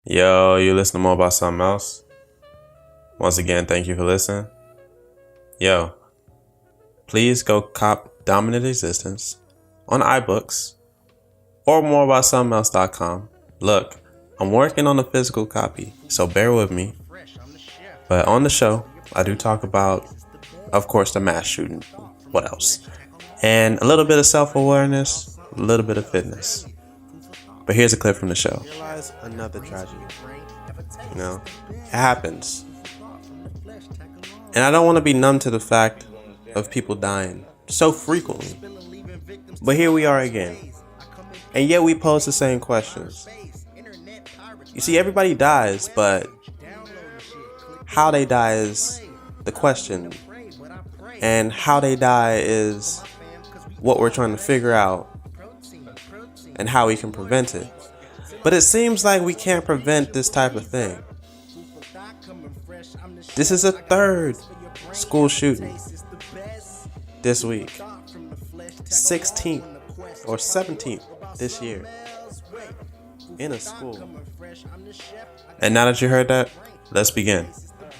Yo, you listen to more about something else? Once again, thank you for listening. Yo, please go cop Dominant Existence on iBooks or moreaboutsomethingelse.com. Look, I'm working on a physical copy, so bear with me. But on the show, I do talk about, of course, the mass shooting. What else? And a little bit of self-awareness, a little bit of fitness. But here's a clip from the show. Realize another tragedy. You know, it happens. And I don't want to be numb to the fact of people dying so frequently. But here we are again. And yet we pose the same questions. You see, everybody dies, but how they die is the question. And how they die is what we're trying to figure out and how we can prevent it. But it seems like we can't prevent this type of thing. This is a third school shooting this week. 16th or 17th this year in a school. And now that you heard that, let's begin.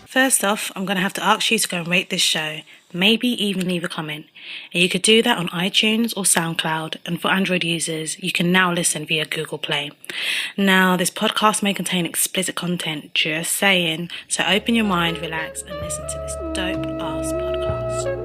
First off, I'm going to have to ask you to go and rate this show, maybe even leave a comment. And you could do that on iTunes or SoundCloud, and for Android users, you can now listen via Google Play. Now, this podcast may contain explicit content, just saying, so open your mind, relax, and listen to this dope-ass podcast.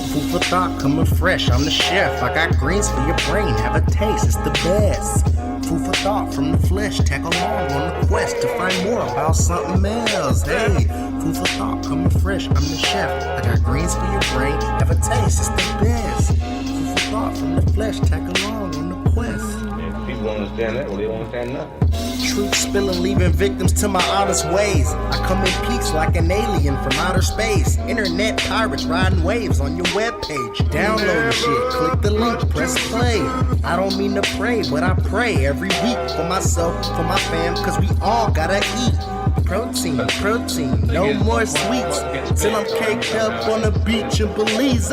Food for thought, coming fresh, I'm the chef. I got greens for your brain, have a taste, it's the best. Food for thought from the flesh, tag along on the quest to find more about something else. Hey, food for thought, coming fresh, I'm the chef. I got greens for your brain, have a taste, it's the best. Food for thought from the flesh, tag along on the quest. If people don't understand that, well, they don't understand nothing. Truth spilling, leaving victims to my honest ways. I come in peace like an alien from outer space. Internet pirates riding waves on your webpage. Download the shit, click the link, press play. I don't mean to pray, but I pray every week for myself, for my fam, cause we all gotta eat. Protein, no more sweets. Till I'm caked up on the beach in Belize.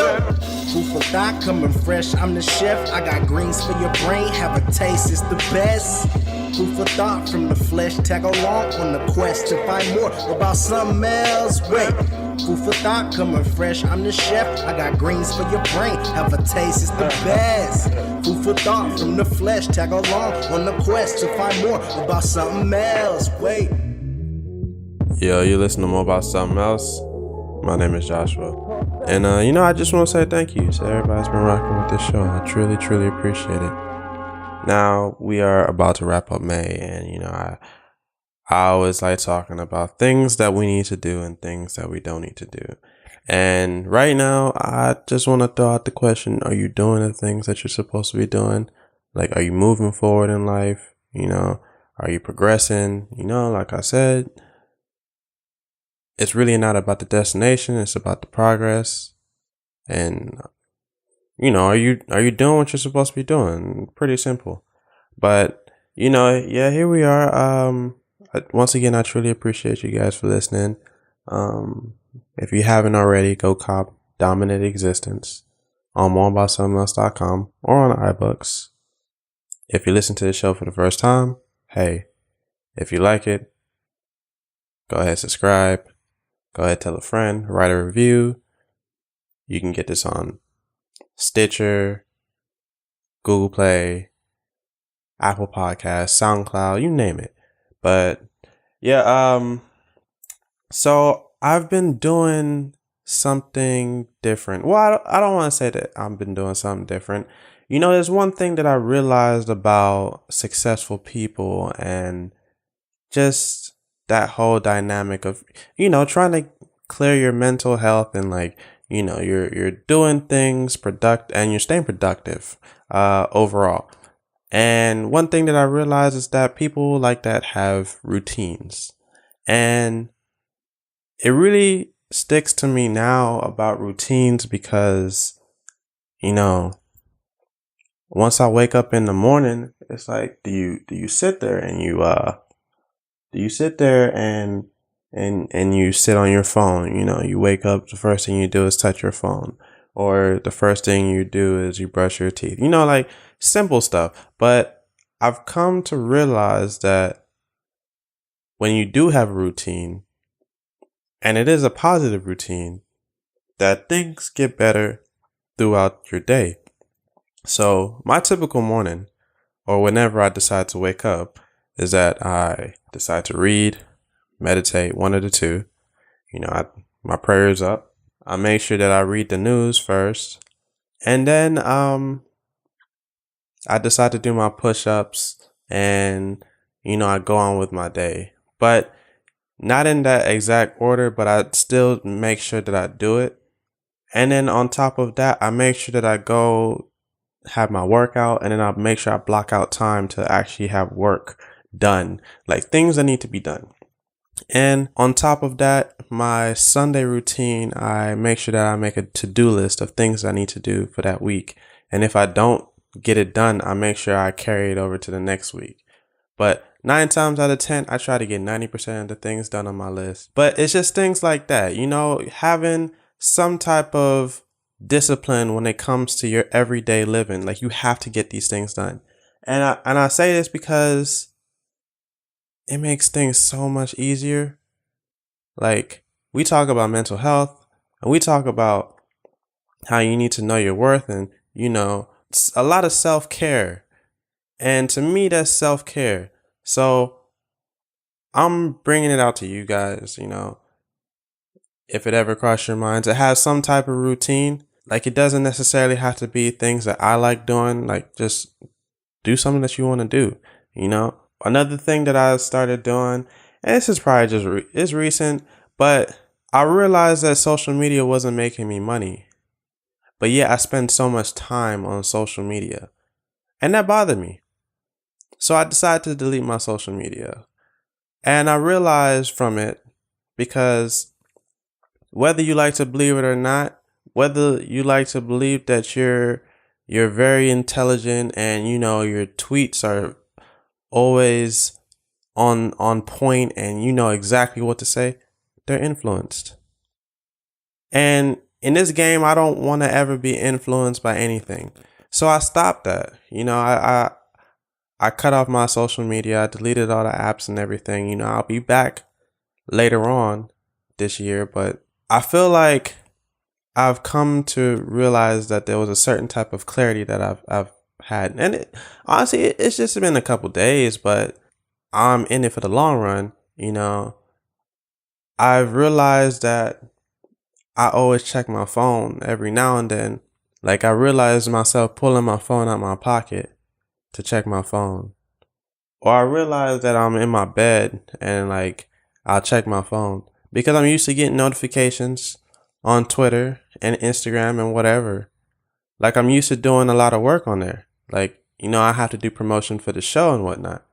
Food for thought, coming fresh, I'm the chef. I got greens for your brain, have a taste, it's the best. Food for thought from the flesh, tag along on the quest to find more about something else. Wait, food for thought, coming fresh, I'm the chef. I got greens for your brain, have a taste, it's the best. Food for thought from the flesh, tag along on the quest to find more about something else. Wait. Yo, you listen to more about something else? My name is Joshua. And, I just want to say thank you to everybody that's been rocking with this show. I truly, truly appreciate it. Now, we are about to wrap up May, and, I always like talking about things that we need to do and things that we don't need to do. And right now, I just want to throw out the question, are you doing the things that you're supposed to be doing? Like, are you moving forward in life? Are you progressing? Like I said, it's really not about the destination. It's about the progress. And, are you doing what you're supposed to be doing? Pretty simple. But, here we are. Once again, I truly appreciate you guys for listening. If you haven't already, go cop Dominant Existence on moreaboutsomethingelse.com or on iBooks. If you listen to the show for the first time, hey, if you like it, go ahead, subscribe. Go ahead, tell a friend, write a review. You can get this on Stitcher, Google Play, Apple Podcasts, SoundCloud, you name it. But yeah, so I've been doing something different. Well, I don't want to say that I've been doing something different. There's one thing that I realized about successful people and just that whole dynamic of, trying to clear your mental health and you're doing things and you're staying productive, overall. And one thing that I realized is that people like that have routines, and it really sticks to me now about routines because, once I wake up in the morning, it's like, do you sit there and and you sit on your phone. You wake up, the first thing you do is touch your phone, or the first thing you do is you brush your teeth. Like simple stuff. But I've come to realize that when you do have a routine, and it is a positive routine, that things get better throughout your day. So my typical morning, or whenever I decide to wake up, is that I decide to read, meditate, one of the two. My prayer's up. I make sure that I read the news first, and then I decide to do my push-ups, and I go on with my day. But not in that exact order, but I still make sure that I do it. And then on top of that, I make sure that I go have my workout, and then I'll make sure I block out time to actually have work done, like things that need to be done. And on top of that, my Sunday routine, I make sure that I make a to-do list of things I need to do for that week. And if I don't get it done, I make sure I carry it over to the next week. But 9 times out of 10, I try to get 90% of the things done on my list. But it's just things like that, having some type of discipline when it comes to your everyday living. Like, you have to get these things done. And I say this because it makes things so much easier. Like, we talk about mental health, and we talk about how you need to know your worth, and a lot of self-care. And to me, that's self-care. So I'm bringing it out to you guys, if it ever crossed your mind, to have some type of routine. Like, it doesn't necessarily have to be things that I like doing. Like, just do something that you want to do, Another thing that I started doing, and this is probably just it's recent, but I realized that social media wasn't making me money. But yeah, I spend so much time on social media, and that bothered me. So I decided to delete my social media. And I realized from it, because whether you like to believe it or not, whether you like to believe that you're very intelligent, and your tweets are always on point, and exactly what to say, they're influenced. And in this game, I don't want to ever be influenced by anything. So I stopped that. I cut off my social media. I deleted all the apps and everything. I'll be back later on this year, but I feel like I've come to realize that there was a certain type of clarity that I've had. And honestly, it's just been a couple days, but I'm in it for the long run. I've realized that I always check my phone every now and then. Like, I realized myself pulling my phone out my pocket to check my phone. Or I realize that I'm in my bed and I'll check my phone, because I'm used to getting notifications on Twitter and Instagram and whatever. Like, I'm used to doing a lot of work on there. Like, I have to do promotion for the show and whatnot.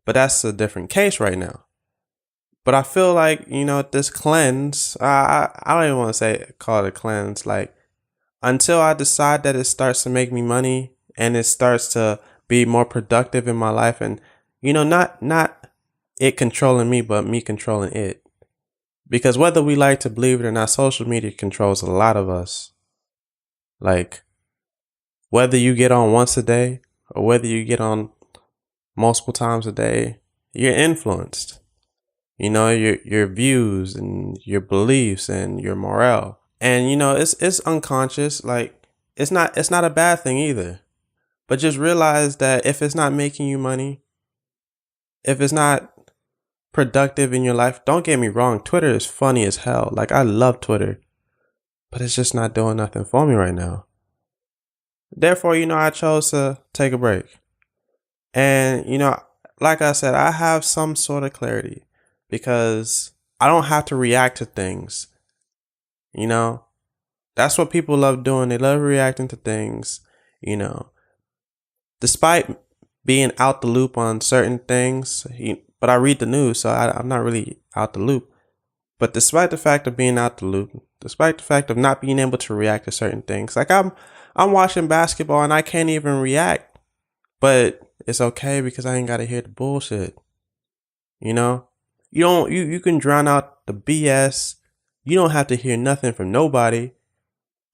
But that's a different case right now. But I feel like, this cleanse, I don't even want to call it a cleanse. Like, until I decide that it starts to make me money and it starts to be more productive in my life, and, not it controlling me, but me controlling it. Because whether we like to believe it or not, social media controls a lot of us. Like, whether you get on once a day or whether you get on multiple times a day, you're influenced. Your views and your beliefs and your morale. And it's unconscious. Like, it's not a bad thing either. But just realize that if it's not making you money, if it's not productive in your life, don't get me wrong, Twitter is funny as hell. Like, I love Twitter, but it's just not doing nothing for me right now. Therefore, I chose to take a break. And, like I said, I have some sort of clarity, because I don't have to react to things. That's what people love doing. They love reacting to things, despite being out the loop on certain things. But I read the news, so I'm not really out the loop. But despite the fact of being out the loop, despite the fact of not being able to react to certain things, like I'm watching basketball and I can't even react, but it's okay because I ain't got to hear the bullshit. You can drown out the BS. You don't have to hear nothing from nobody.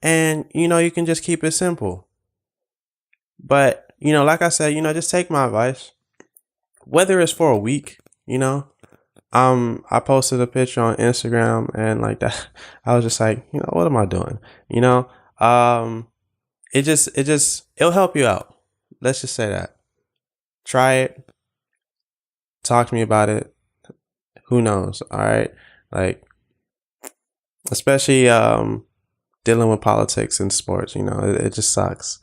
And, you can just keep it simple. But, like I said, just take my advice. Whether it's for a week, I posted a picture on Instagram and like that. I was just like, what am I doing? It'll help you out. Let's just say that. Try it. Talk to me about it. Who knows? All right. Like, especially, dealing with politics and sports, it just sucks.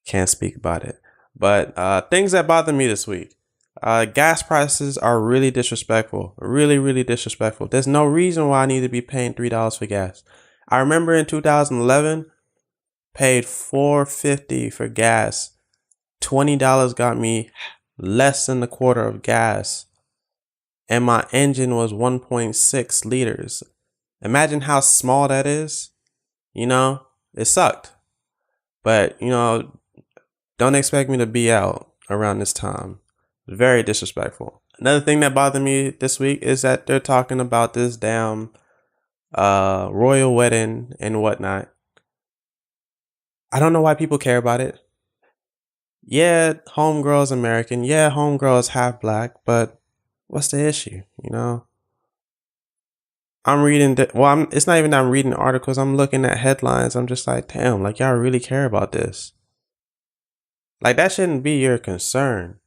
Can't speak about it. But things that bother me this week. Gas prices are really disrespectful. Really, really disrespectful. There's no reason why I need to be paying $3 for gas. I remember in 2011, paid $4.50 for gas. $20 got me less than a quarter of gas. And my engine was 1.6 liters. Imagine how small that is. It sucked. But, don't expect me to be out around this time. Very disrespectful. Another thing that bothered me this week is that they're talking about this damn royal wedding and whatnot. I don't know why people care about it. Yeah, homegirl's American. Yeah, homegirl is half black. But what's the issue? I'm reading it's not even that I'm reading articles. I'm looking at headlines. I'm just like, damn, like y'all really care about this. Like that shouldn't be your concern.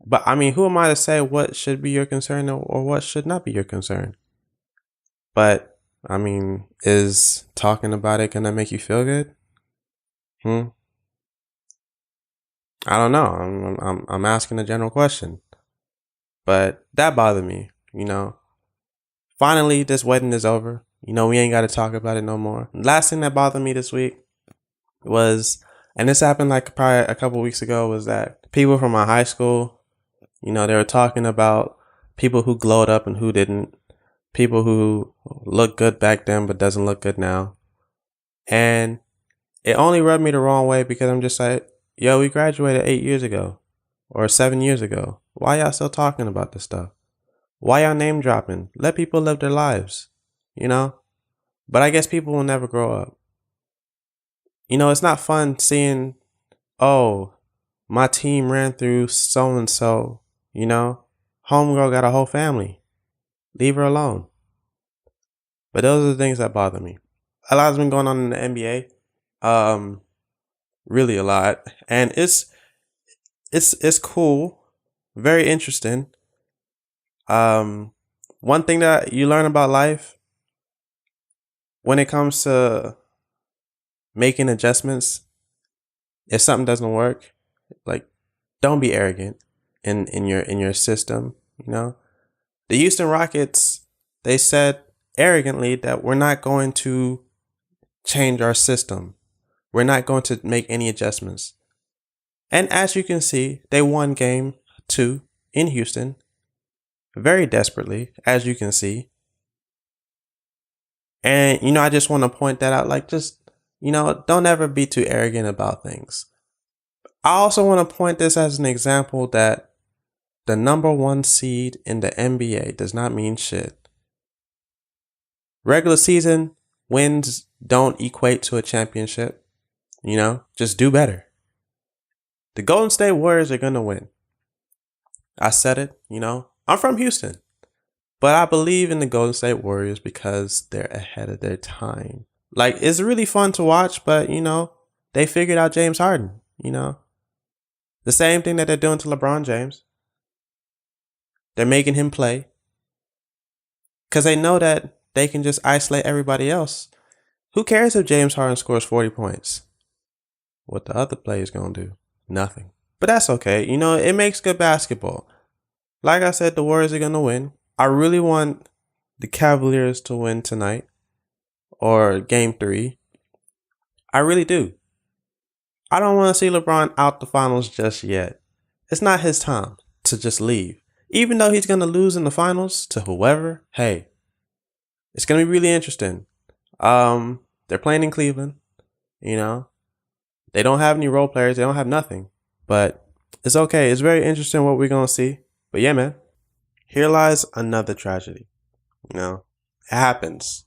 But I mean, who am I to say what should be your concern or what should not be your concern? But I mean, is talking about it gonna make you feel good? I don't know. I'm asking a general question. But that bothered me, Finally, this wedding is over. We ain't got to talk about it no more. Last thing that bothered me this week was, and this happened like probably a couple weeks ago, was that people from my high school, they were talking about people who glowed up and who didn't. People who looked good back then but doesn't look good now. And it only rubbed me the wrong way because I'm just like, yo, we graduated 8 years ago or 7 years ago. Why y'all still talking about this stuff? Why y'all name dropping? Let people live their lives, But I guess people will never grow up. It's not fun seeing, oh, my team ran through so-and-so, Homegirl got a whole family. Leave her alone. But those are the things that bother me. A lot has been going on in the NBA. Really a lot. And it's cool. Very interesting. One thing that you learn about life when it comes to making adjustments, if something doesn't work, like don't be arrogant in your system, The Houston Rockets, they said arrogantly that we're not going to change our system. We're not going to make any adjustments. And as you can see, they won game 2 in Houston. Very desperately, as you can see. And, I just want to point that out. Like, just, don't ever be too arrogant about things. I also want to point this as an example that the number 1 seed in the NBA does not mean shit. Regular season wins don't equate to a championship. Just do better. The Golden State Warriors are going to win. I said it, I'm from Houston, but I believe in the Golden State Warriors because they're ahead of their time. Like, it's really fun to watch, but, they figured out James Harden, The same thing that they're doing to LeBron James. They're making him play because they know that they can just isolate everybody else. Who cares if James Harden scores 40 points? What the other players going to do? Nothing. But that's okay. It makes good basketball. Like I said, the Warriors are going to win. I really want the Cavaliers to win tonight or game 3. I really do. I don't want to see LeBron out the finals just yet. It's not his time to just leave. Even though he's going to lose in the finals to whoever, hey, it's going to be really interesting. They're playing in Cleveland, They don't have any role players. They don't have nothing. But it's okay. It's very interesting what we're going to see. But yeah, man, here lies another tragedy. You know, it happens.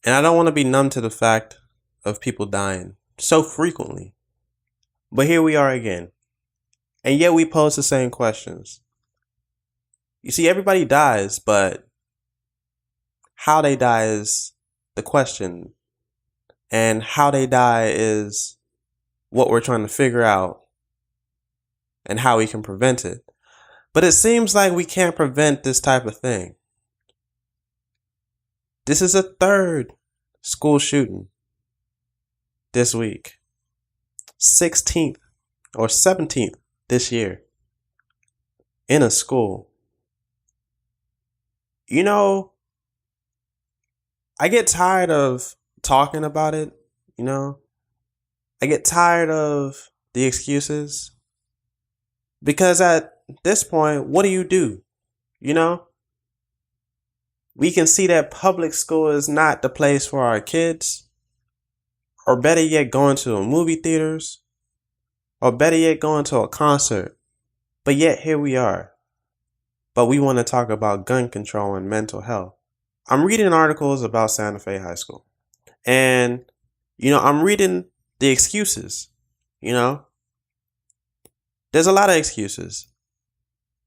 And I don't want to be numb to the fact of people dying so frequently. But here we are again. And yet we pose the same questions. You see, everybody dies, but how they die is the question. And how they die is what we're trying to figure out and how we can prevent it. But it seems like we can't prevent this type of thing. This is a third school shooting this week. 16th or 17th this year in a school. You know, I get tired of talking about it, you know. I get tired of the excuses. Because at this point, what do? You know? We can see that public school is not the place for our kids. Or better yet, going to movie theaters. Or better yet, going to a concert. But yet, here we are. But we want to talk about gun control and mental health. I'm reading articles about Santa Fe High School. And, you know, I'm reading the excuses. You know? There's a lot of excuses.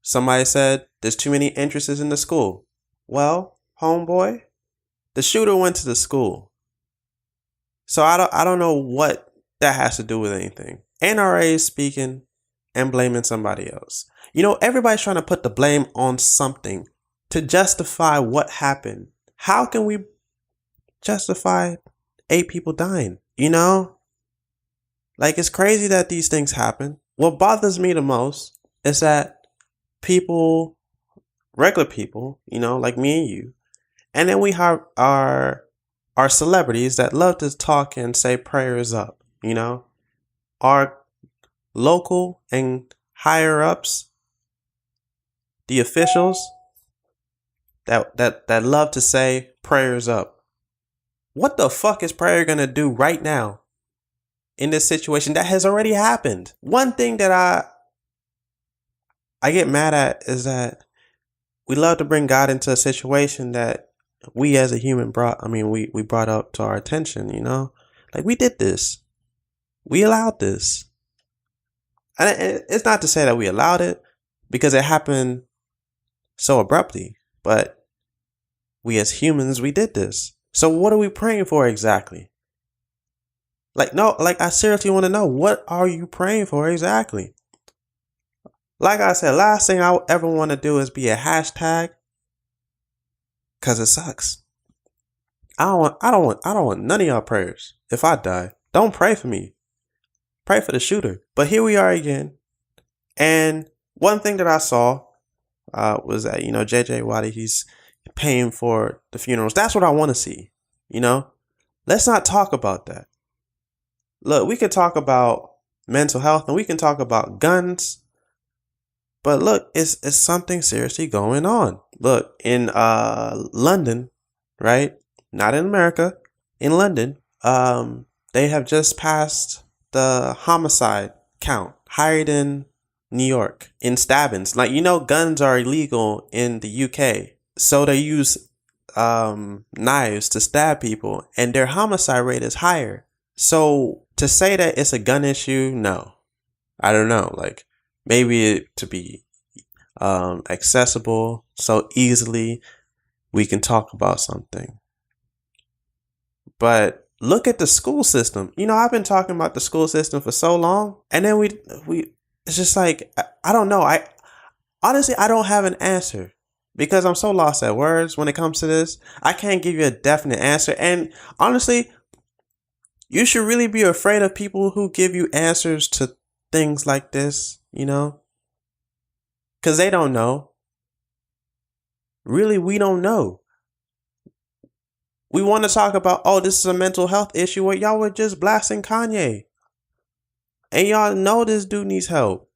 Somebody said there's too many entrances in the school. Well, homeboy, the shooter went to the school. So I don't know what that has to do with anything. NRA is speaking and blaming somebody else. You know, everybody's trying to put the blame on something to justify what happened. How can we justify 8 people dying? You know? Like, it's crazy that these things happen. What bothers me the most is that people, regular people, you know, like me and you, and then we have our celebrities that love to talk and say prayers up, you know, our local and higher ups, the officials that love to say prayers up. What the fuck is prayer gonna do right now in this situation that has already happened? One thing that I get mad at is that we love to bring God into a situation that we as a human we brought up to our attention, you know? Like, we did this. We allowed this. And it's not to say that we allowed it, because it happened so abruptly. But we as humans, we did this. So what are we praying for exactly? I seriously want to know, what are you praying for exactly? Like I said, last thing I ever want to do is be a hashtag, because it sucks. I don't want none of y'all prayers. If I die, don't pray for me. Pray for the shooter. But here we are again. And one thing that I saw was that, you know, JJ Waddie, he's paying for the funerals. That's what I want to see. You know, let's not talk about that. Look, we can talk about mental health and we can talk about guns. But look, it's something seriously going on. Look, in London, right? Not in America, in London, they have just passed the homicide count higher than New York in stabbings. Like, you know, guns are illegal in the UK. So they use knives to stab people, and their homicide rate is higher. So to say that it's a gun issue, no. I don't know. Like, maybe it to be accessible so easily we can talk about something. But look at the school system. You know, I've been talking about the school system for so long, and then we it's just like, I don't know. I honestly don't have an answer, because I'm so lost at words when it comes to this. I can't give you a definite answer. And honestly, you should really be afraid of people who give you answers to things like this, you know? Because they don't know. Really, we don't know. We want to talk about, oh, this is a mental health issue, where y'all were just blasting Kanye. And y'all know this dude needs help.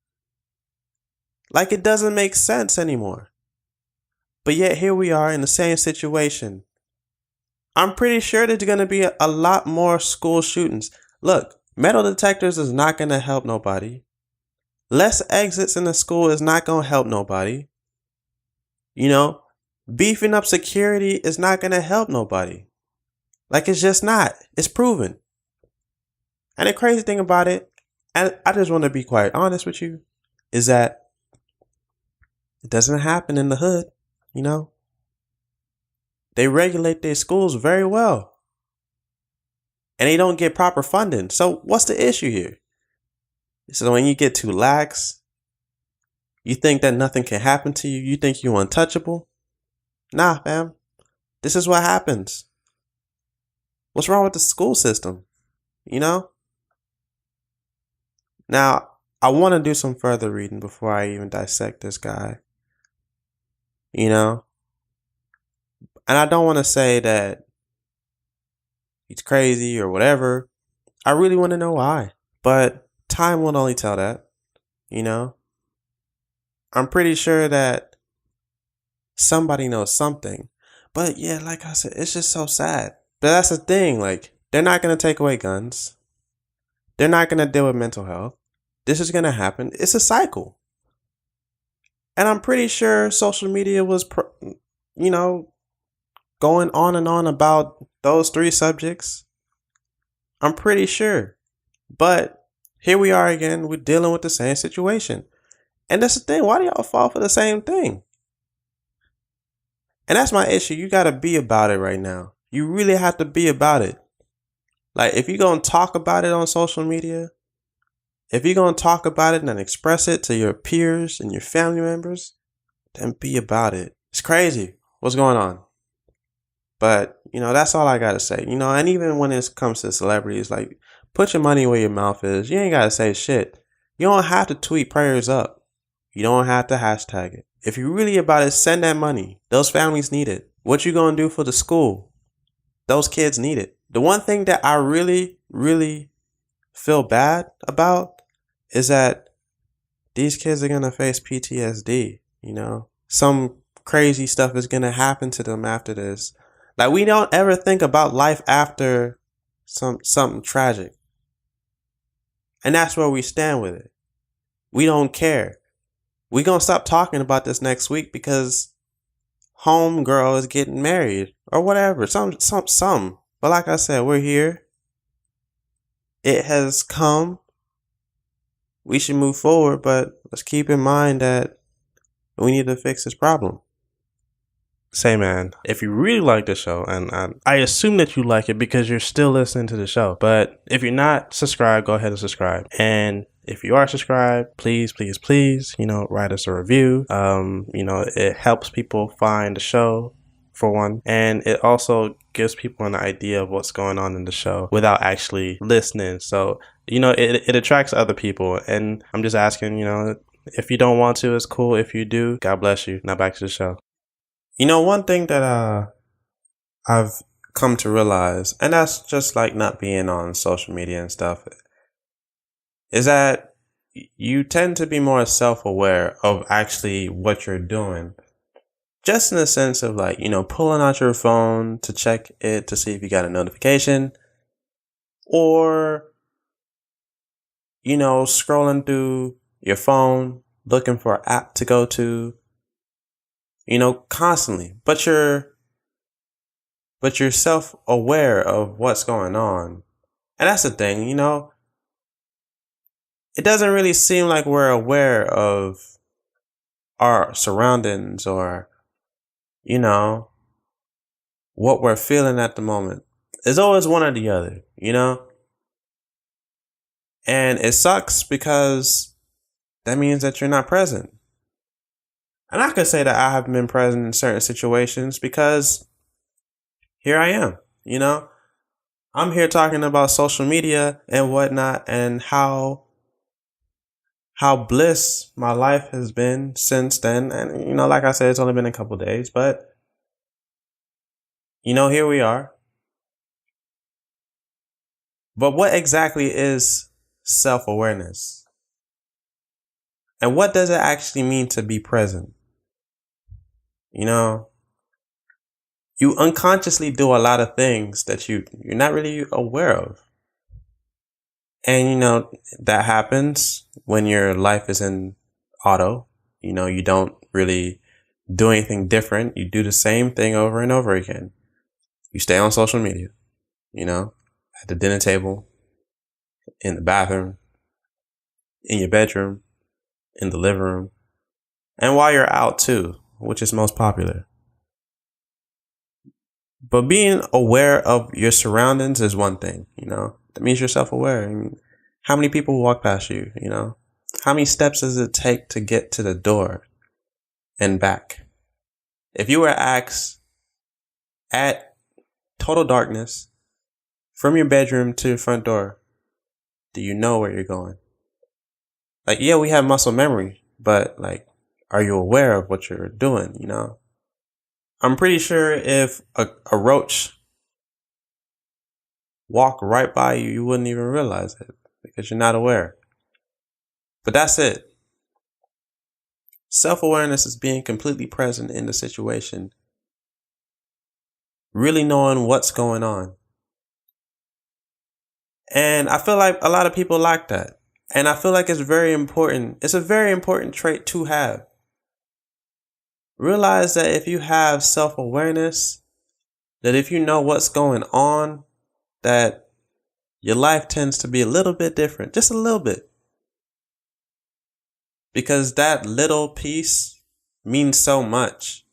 Like, it doesn't make sense anymore. But yet here we are in the same situation. I'm pretty sure there's going to be a lot more school shootings. Look, metal detectors is not going to help nobody. Less exits in the school is not going to help nobody. You know, beefing up security is not going to help nobody. Like, it's just not. It's proven. And the crazy thing about it, and I just want to be quite honest with you, is that it doesn't happen in the hood, you know? They regulate their schools very well. And they don't get proper funding. So what's the issue here? So when you get too lax, you think that nothing can happen to you? You think you're untouchable? Nah, fam. This is what happens. What's wrong with the school system? You know? Now, I want to do some further reading before I even dissect this guy. You know? And I don't want to say that he's crazy or whatever. I really want to know why. But time will only tell that. You know? I'm pretty sure that somebody knows something. But yeah, like I said, it's just so sad. But that's the thing. Like, they're not going to take away guns. They're not going to deal with mental health. This is going to happen. It's a cycle. And I'm pretty sure social media was, going on and on about those three subjects. I'm pretty sure. But here we are again. We're dealing with the same situation. And that's the thing. Why do y'all fall for the same thing? And that's my issue. You got to be about it right now. You really have to be about it. Like, if you're going to talk about it on social media, if you're going to talk about it and express it to your peers and your family members, then be about it. It's crazy what's going on. But, that's all I got to say. And even when it comes to celebrities, like, put your money where your mouth is. You ain't got to say shit. You don't have to tweet prayers up. You don't have to hashtag it. If you're really about it, send that money. Those families need it. What you going to do for the school? Those kids need it. The one thing that I really, really feel bad about is that these kids are going to face PTSD, Some crazy stuff is going to happen to them after this. Like, we don't ever think about life after something tragic. And that's where we stand with it. We don't care. We're going to stop talking about this next week because homegirl is getting married or whatever. Some. But like I said, we're here. It has come. We should move forward, but let's keep in mind that we need to fix this problem. Say, man, if you really like the show, and I assume that you like it because you're still listening to the show, but if you're not subscribed, go ahead and subscribe. And if you are subscribed, please, write us a review. It helps people find the show, for one, and it also gives people an idea of what's going on in the show without actually listening. So, it attracts other people, and I'm just asking, if you don't want to, it's cool. If you do, God bless you. Now back to the show. One thing that I've come to realize, and that's just like not being on social media and stuff, is that you tend to be more self-aware of actually what you're doing. Just in the sense of like, pulling out your phone to check it to see if you got a notification, or, scrolling through your phone, looking for an app to go to, constantly. But you're self-aware of what's going on. And that's the thing, it doesn't really seem like we're aware of our surroundings or, what we're feeling at the moment. It's always one or the other, And it sucks because that means that you're not present. And I could say that I have been present in certain situations because here I am, I'm here talking about social media and whatnot and how bliss my life has been since then. And, like I said, it's only been a couple days, but, here we are. But what exactly is self-awareness? And what does it actually mean to be present? You unconsciously do a lot of things that you're not really aware of. And, that happens when your life is in auto. You don't really do anything different. You do the same thing over and over again. You stay on social media, at the dinner table, in the bathroom, in your bedroom, in the living room, and while you're out too, which is most popular. But being aware of your surroundings is one thing, that means you're self-aware. I mean, how many people walk past you, How many steps does it take to get to the door and back? If you were asked at total darkness from your bedroom to your front door, do you know where you're going? Like, yeah, we have muscle memory, but like, are you aware of what you're doing, I'm pretty sure if a roach walked right by you, you wouldn't even realize it because you're not aware. But that's it. Self-awareness is being completely present in the situation, really knowing what's going on. And I feel like a lot of people lack that. And I feel like it's very important. It's a very important trait to have. Realize that if you have self-awareness, that if you know what's going on, that your life tends to be a little bit different, just a little bit. Because that little piece means so much.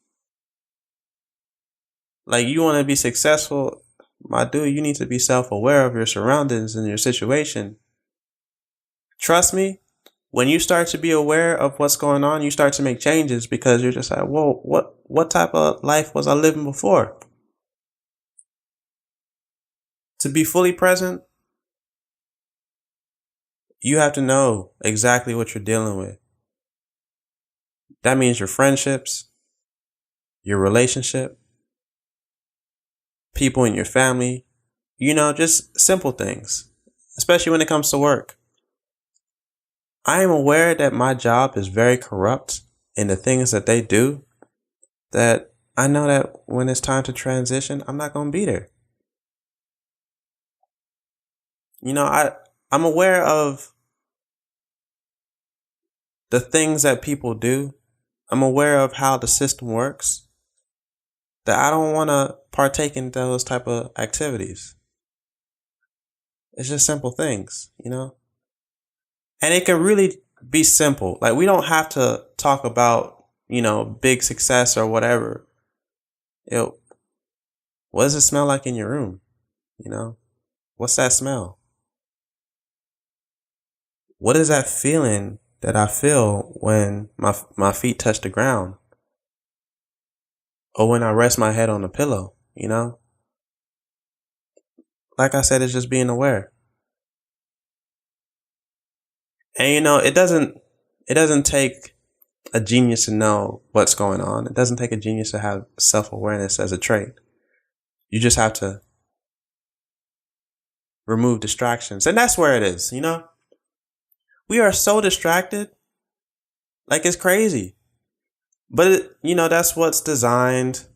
Like, you want to be successful, my dude, you need to be self-aware of your surroundings and your situation. Trust me, when you start to be aware of what's going on, you start to make changes because you're just like, whoa, what type of life was I living before? To be fully present, you have to know exactly what you're dealing with. That means your friendships, your relationship, people in your family, just simple things, especially when it comes to work. I am aware that my job is very corrupt in the things that they do, that I know that when it's time to transition, I'm not going to be there. I'm aware of the things that people do. I'm aware of how the system works, that I don't want to partake in those type of activities. It's just simple things, And it can really be simple. Like, we don't have to talk about, big success or whatever. What does it smell like in your room? What's that smell? What is that feeling that I feel when my feet touch the ground? Or when I rest my head on the pillow, Like I said, it's just being aware. And it doesn't take a genius to know what's going on. It doesn't take a genius to have self-awareness as a trait. You just have to remove distractions. And that's where it is, We are so distracted. Like, it's crazy. But, that's what's designed.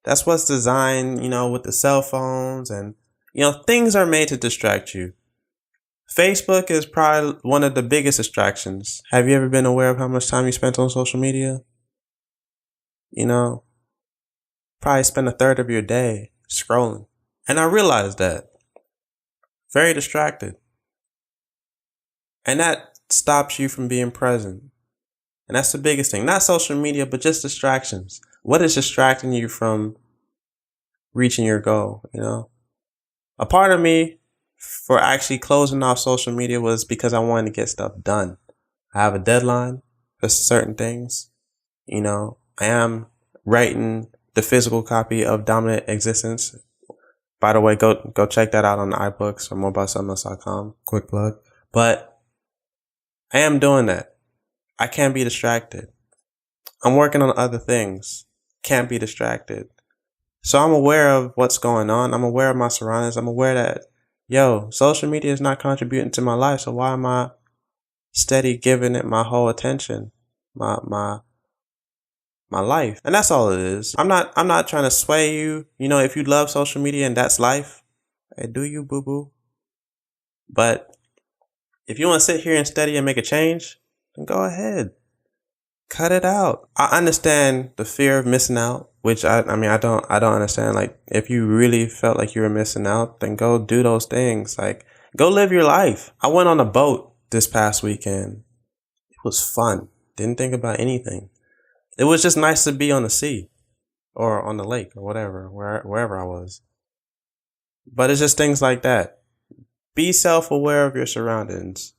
That's what's designed, with the cell phones. And, things are made to distract you. Facebook is probably one of the biggest distractions. Have you ever been aware of how much time you spent on social media? Probably spend a third of your day scrolling. And I realized that. Very distracted. And that stops you from being present. And that's the biggest thing. Not social media, but just distractions. What is distracting you from reaching your goal, A part of me for actually closing off social media was because I wanted to get stuff done. I have a deadline for certain things. I am writing the physical copy of Dominant Existence. By the way, go check that out on iBooks or moreaboutsomethingelse.com. Quick plug. But I am doing that. I can't be distracted. I'm working on other things. Can't be distracted. So I'm aware of what's going on. I'm aware of my surroundings. I'm aware that, social media is not contributing to my life. So why am I steady giving it my whole attention, my life? And that's all it is. I'm not trying to sway you. If you love social media and that's life, hey, do you, boo boo? But if you want to sit here and study and make a change, then go ahead. cut it out. I understand the fear of missing out, which I mean, I don't understand. Like, if you really felt like you were missing out, then go do those things. Like, go live your life. I went on a boat this past weekend. It was fun. Didn't think about anything. It was just nice to be on the sea or on the lake or whatever, wherever I was. But it's just things like that. Be self-aware of your surroundings.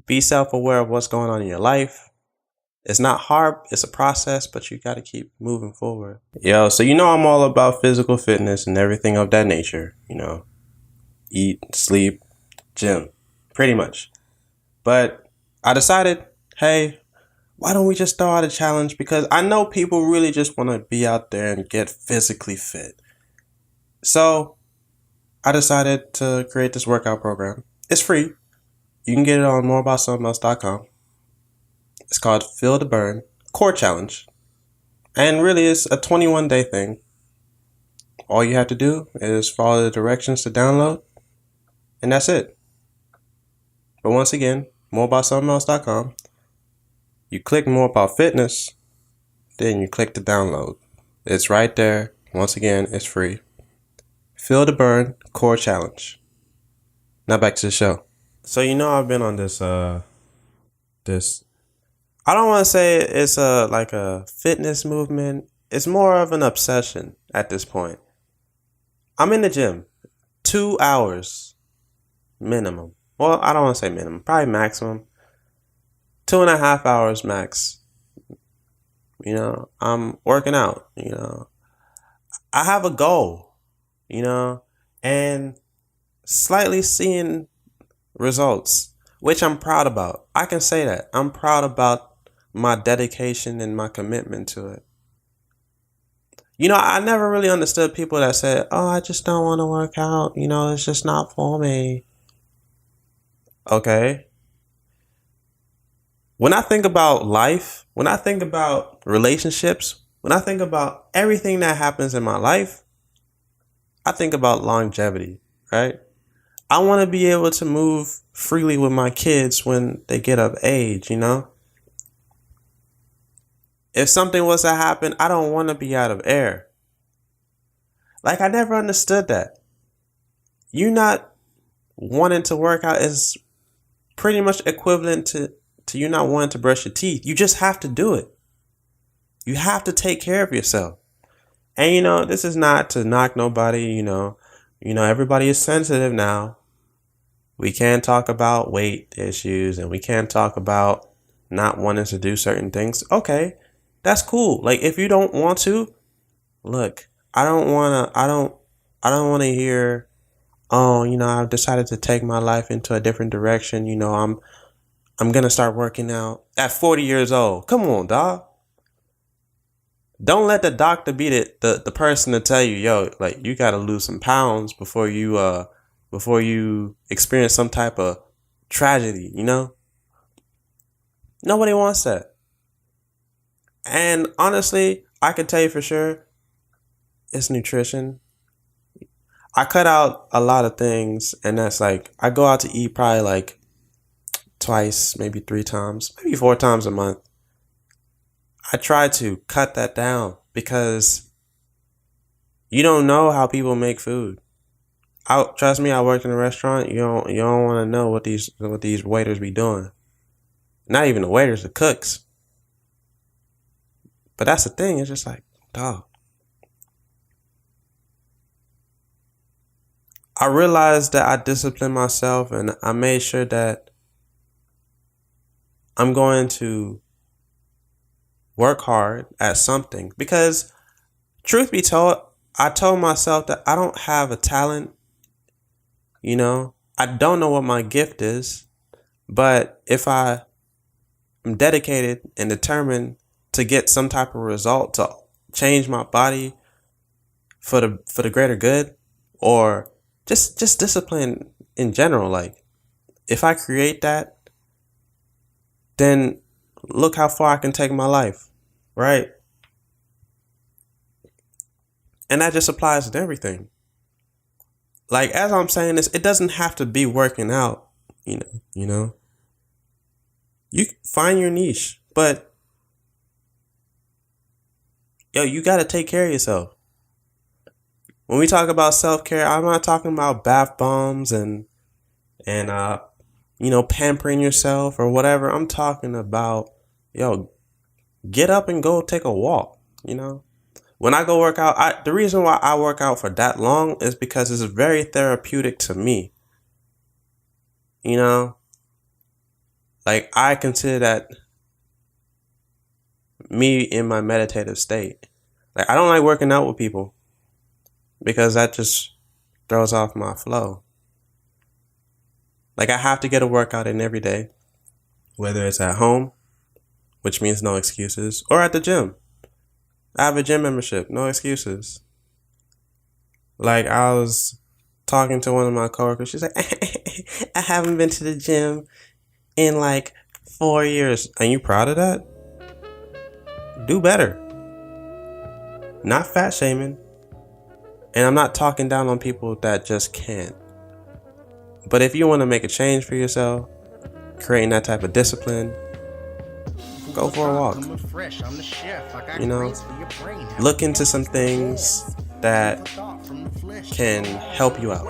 Be self-aware of what's going on in your life. It's not hard. It's a process, but you got to keep moving forward. Yo, so I'm all about physical fitness and everything of that nature. Eat, sleep, gym, pretty much. But I decided, hey, why don't we just throw out a challenge? Because I know people really just want to be out there and get physically fit. So I decided to create this workout program. It's free. You can get it on moreaboutsomethingelse.com. It's called Feel the Burn Core Challenge. And really, it's a 21-day thing. All you have to do is follow the directions to download, and that's it. But once again, moreaboutsomethingelse.com. You click More About Fitness, then you click to download. It's right there. Once again, it's free. Feel the Burn Core Challenge. Now back to the show. So I've been on this I don't want to say it's like a fitness movement. It's more of an obsession at this point. I'm in the gym 2 hours minimum. Well, I don't want to say minimum, probably maximum. 2.5 hours max. I'm working out, I have a goal, and slightly seeing results, which I'm proud about. I can say that. I'm proud about my dedication and my commitment to it. I never really understood people that said, oh, I just don't want to work out. It's just not for me. Okay. When I think about life, when I think about relationships, when I think about everything that happens in my life, I think about longevity, right? I want to be able to move freely with my kids when they get of age, If something was to happen, I don't want to be out of air. Like, I never understood that. You not wanting to work out is pretty much equivalent to you not wanting to brush your teeth. You just have to do it. You have to take care of yourself. And this is not to knock nobody, everybody is sensitive now. We can't talk about weight issues and we can't talk about not wanting to do certain things. Okay, that's cool. Like, if you don't want to, look, I don't want to hear, oh, I've decided to take my life into a different direction. I'm going to start working out at 40 years old. Come on, dog. Don't let the doctor be the person to tell you, yo, like, you got to lose some pounds before you experience some type of tragedy, Nobody wants that. And honestly, I can tell you for sure, it's nutrition. I cut out a lot of things, and that's like, I go out to eat probably like twice, maybe 3 times, maybe 4 times a month. I try to cut that down because you don't know how people make food. Trust me, I worked in a restaurant. You don't want to know what these waiters be doing. Not even the waiters, the cooks. But that's the thing. It's just like, dog. I realized that I disciplined myself and I made sure that I'm going to work hard at something. Because truth be told, I told myself that I don't have a talent. I don't know what my gift is. But if I am dedicated and determined to get some type of result, to change my body for the greater good, or just discipline in general, like, if I create that, then look how far I can take my life, right? And that just applies to everything. Like, as I'm saying this, it doesn't have to be working out, you know. You find your niche, but yo, you got to take care of yourself. When we talk about self-care, I'm not talking about bath bombs and pampering yourself or whatever. I'm talking about, yo, get up and go take a walk, When I go work out, the reason why I work out for that long is because it's very therapeutic to me. Like, I consider that me in my meditative state. Like, I don't like working out with people because that just throws off my flow. Like, I have to get a workout in every day, whether it's at home, which means no excuses, or at the gym. I have a gym membership, no excuses. Like, I was talking to one of my coworkers. She's like, I haven't been to the gym in like 4 years. Are you proud of that? Do better. Not fat shaming. And I'm not talking down on people that just can't. But if you want to make a change for yourself, creating that type of discipline, go for a walk. Look into some things that can help you out.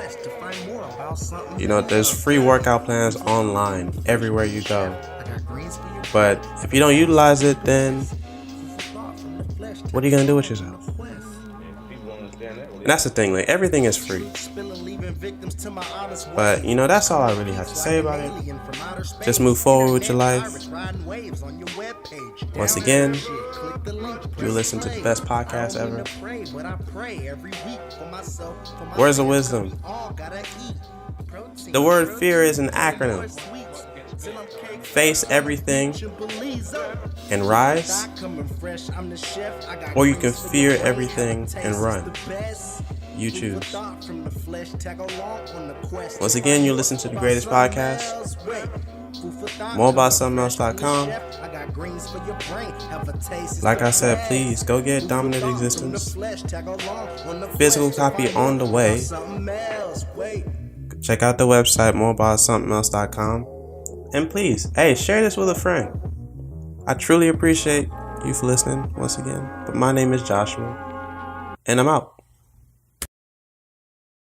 There's free workout plans online everywhere you go. But if you don't utilize it, then what are you going to do with yourself? And that's the thing, like, everything is free. But, that's all I really have to say about it. Just move forward with your life. Once again, you listen to the best podcast ever. Words of wisdom. The word fear is an acronym. Face everything and rise, or you can fear everything and run. You choose. Once again, you listen to the greatest podcast. Moreaboutsomethingelse.com. Like I said, please go get Dominant Existence. Physical copy on the way. Check out the website, moreaboutsomethingelse.com. And please, share this with a friend. I truly appreciate you for listening once again. But my name is Joshua, and I'm out.